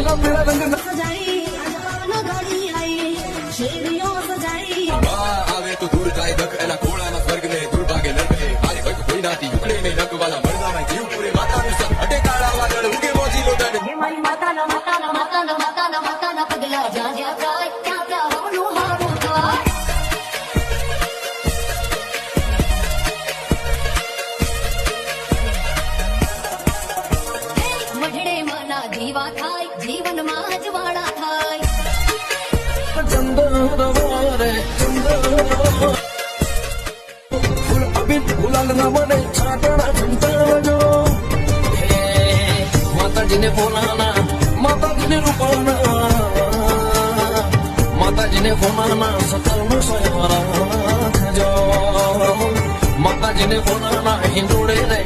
पीला पीला रंग सजाई राजपान गाड़ी आई शेरियों सजाई आवे तो दूर जाए दक एला कोड़ा ना स्वर्ग ने दूर भागे लड़के हारे भग कोई नाती उकड़े में नक वाला मरदा ना जीव पूरे माता में सब हटे काड़ा वादळ उगे मोजी लो दड ये माई माता ना पगला जा जा काय क्या क्या होनु हारू काय मढड़े मना दीवा थाय जीवन માં અજવાળા થાય चंदन वारे चंदन फूल अभी गुलाल ना मने छाटना चंदन जो माता जी ने बोलाना माता जी ने रूपाना माता जी ने बोलाना सतरनो स्वयंवरा जो माता जी ने बोलाना हिंदुड़े ने